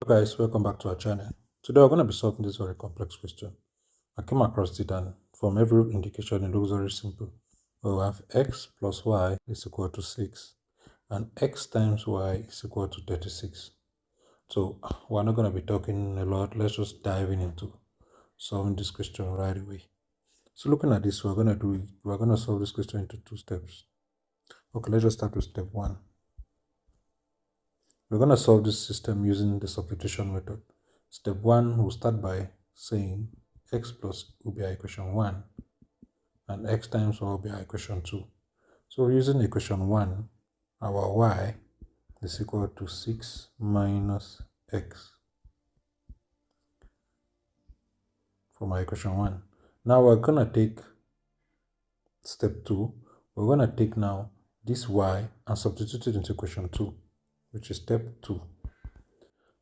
Guys, welcome back to our channel. Today we're going to be solving this very complex question. I came across it, and from every indication it looks very simple. We have x plus y is equal to 6 and x times y is equal to 36. So we're not going to be talking a lot. Let's just dive into solving this question right away. So looking at this, we're going to solve this question into two steps. Okay, let's just start with step 1. We're going to solve this system using the substitution method. Step 1, we'll start by saying x plus will be our equation 1 and x times y will be our equation 2. So using equation 1, our y is equal to 6 minus x from our equation 1. Now we're going to take step 2. We're going to take now this y and substitute it into equation 2, which is step 2.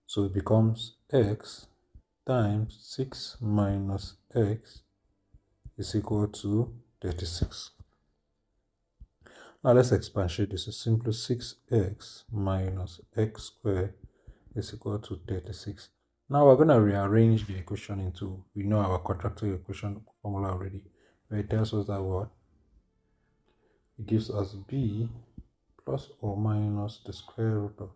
So it becomes x times 6 minus x is equal to 36. Now let's expatiate this. Is simply 6x minus x squared is equal to 36. Now we're going to rearrange the equation into, we know our quadratic equation formula already, where it tells us that what? It gives us b plus or minus the square root of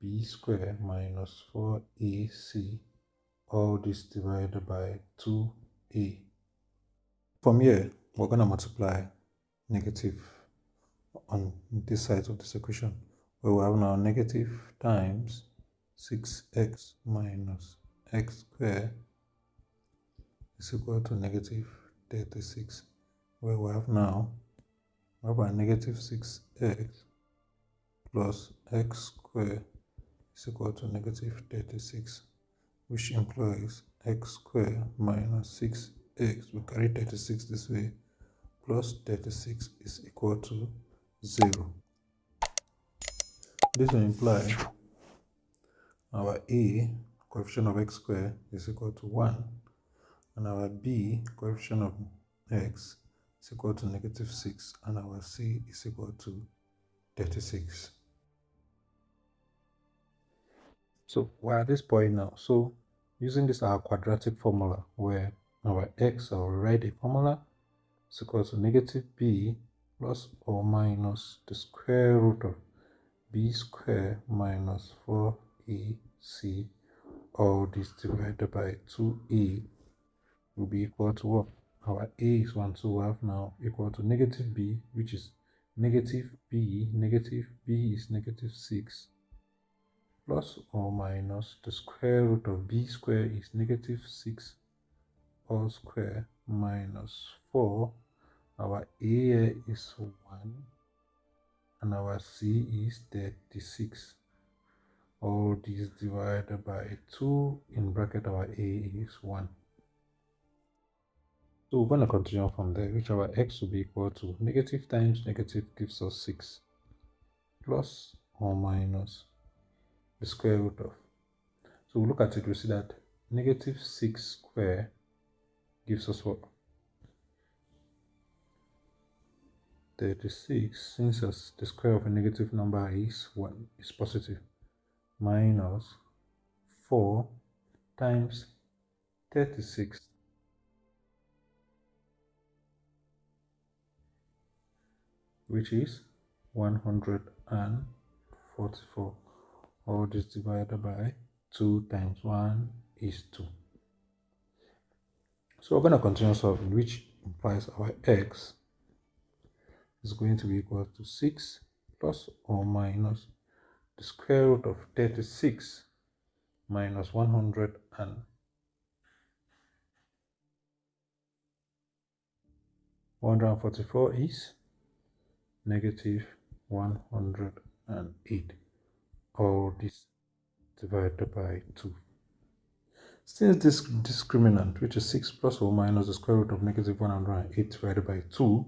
b squared minus 4ac, all this divided by 2a. From here, we're going to multiply negative on this side of this equation, where we have now negative times 6x minus x squared is equal to negative 36, where we have now our negative 6x plus x squared is equal to negative 36, which implies x squared minus 6x, we carry 36 this way, plus 36 is equal to 0. This will imply our a, coefficient of x squared, is equal to 1, and our b, coefficient of x, is equal to negative 6, and our c is equal to 36. So we're at this point now. So using this our quadratic formula, where our x, I'll write a formula, is equal to negative b plus or minus the square root of b squared minus 4ac, all this divided by 2a, will be equal to what? Our a is 1, so we have now equal to negative b, which is negative b is negative 6, plus or minus the square root of b squared is negative 6 all square minus 4. Our a is 1 and our c is 36. All these divided by 2, in bracket our a is 1. So we're going to continue from there, which our x will be equal to negative times negative gives us 6, plus or minus the square root of. So we look at it, we see that negative 6 squared gives us what? 36, since the square of a negative number is 1, is positive, minus 4 times 36, which is 144. All this divided by 2 times 1 is 2. So we're going to continue solving, which implies our x is going to be equal to 6 plus or minus the square root of 36 minus 144 is negative 108. All this divided by 2. Since this discriminant, which is 6 plus or minus the square root of negative 108 divided by 2,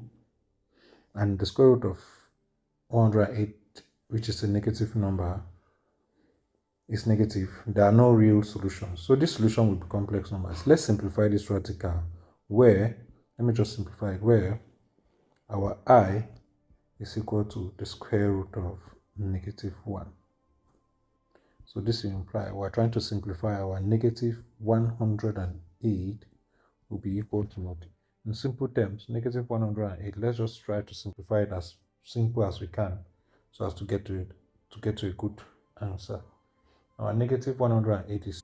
and the square root of 108, which is a negative number, is negative, there are no real solutions. So this solution will be complex numbers. Let's simplify this radical, where, let me just simplify it, where our I is equal to the square root of negative 1. So this will imply we're trying to simplify our negative 108 will be equal to what? In simple terms, negative 108. Let's just try to simplify it as simple as we can so as to get to it, to get to a good answer. Our negative 108 is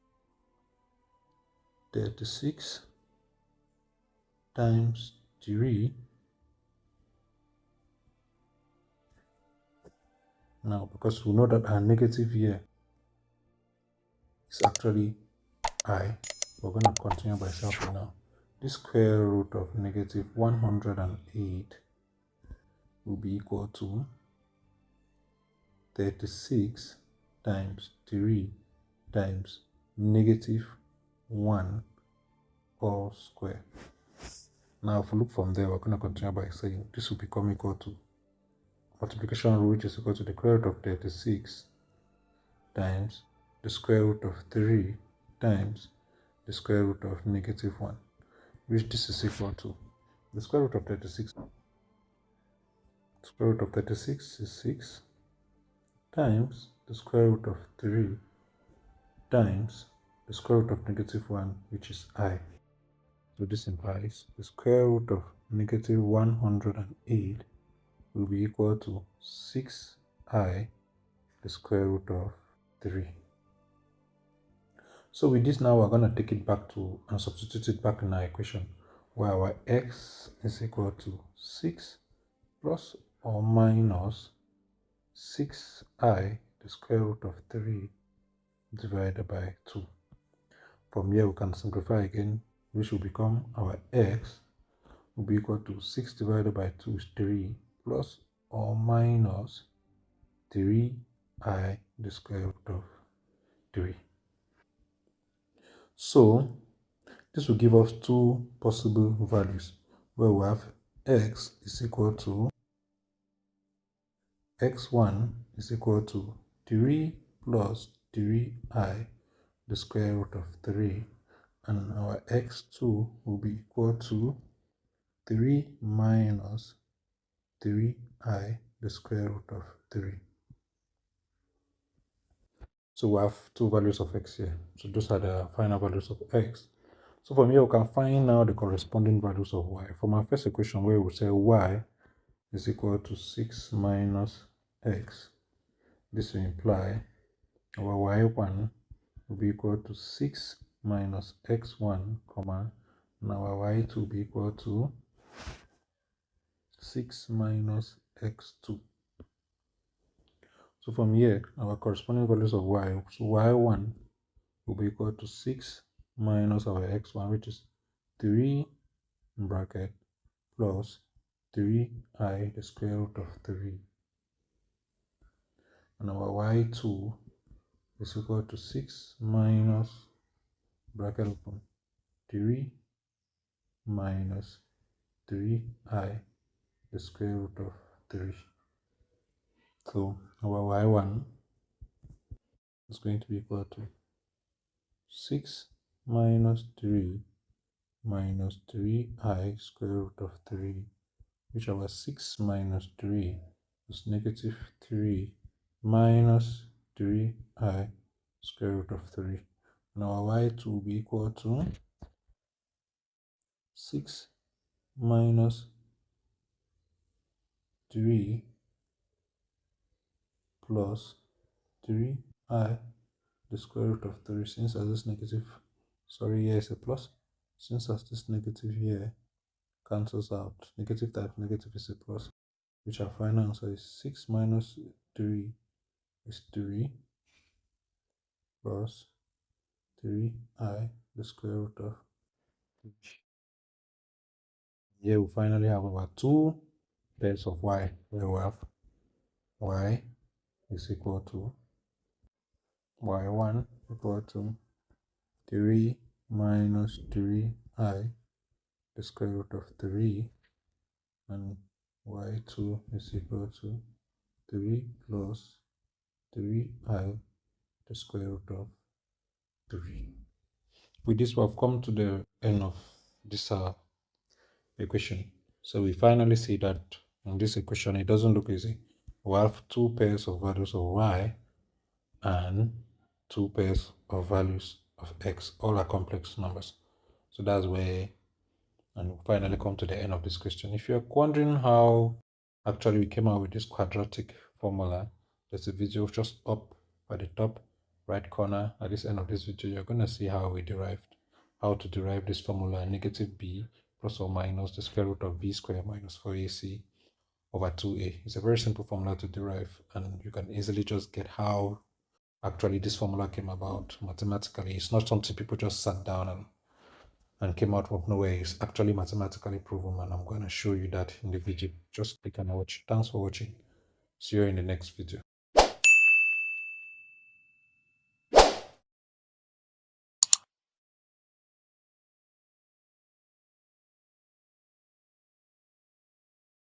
36 times 3. Now, because we know that our negative here is actually I, we're going to continue by sharpening now. The square root of negative 108 will be equal to 36 times 3 times negative 1 all square. Now, if we look from there, we're going to continue by saying this will become equal to multiplication rule, which is equal to the square root of 36 times the square root of 3 times the square root of negative 1, which this is equal to the square root of 36. Square root of 36 is 6 times the square root of 3 times the square root of negative 1, which is I. So this implies the square root of negative 108 will be equal to 6I, the square root of 3. So with this now, we're going to take it back to and substitute it back in our equation, where our x is equal to 6 plus or minus 6I, the square root of 3 divided by 2. From here, we can simplify again, which will become our x will be equal to 6 divided by 2 is 3 plus or minus 3I, the square root of 3. So this will give us two possible values, where we have x is equal to x1 is equal to 3 plus 3I, the square root of 3, and our x2 will be equal to 3 minus 3I, the square root of 3. So we have two values of x here. So those are the final values of x. So from here, we can find now the corresponding values of y. From our first equation, where we say y is equal to 6 minus x, this will imply our y1 will be equal to 6 minus x1, comma, and our y2 will be equal to 6 minus x2. So from here, our corresponding values of y, so y1 will be equal to 6 minus our x1, which is 3 in bracket plus 3I, the square root of 3. And our y2 is equal to 6 minus bracket open 3 minus 3I, the square root of 3. So our y1 is going to be equal to 6 minus 3 minus 3I square root of 3, which our 6 minus 3 is negative 3 minus 3I square root of 3. And our y2 will be equal to 6 minus 3 plus 3I, the square root of 3. Since as this negative, sorry, here is a plus. Since as this negative here cancels out, negative times negative is a plus, which our final answer is 6 minus 3 is 3 plus 3I, the square root of 3. Here we finally have our two pairs of y, where we have y is equal to y1 equal to 3 minus 3I, the square root of 3, and y2 is equal to 3 plus 3I, the square root of 3. With this, we have come to the end of this equation. So we finally see that in this equation, it doesn't look easy. We have two pairs of values of y, and two pairs of values of x. All are complex numbers. So that's where, and we finally come to the end of this question. If you're wondering how actually we came out with this quadratic formula, there's a video just up at the top right corner. At this end of this video, you're going to see how to derive this formula: negative b plus or minus the square root of b squared minus 4ac over 2a. It's a very simple formula to derive, and you can easily just get how actually this formula came about mathematically. It's not something people just sat down and came out of nowhere. It's actually mathematically proven, and I'm going to show you that in the video. Just click and watch. Thanks for watching. See you in the next video.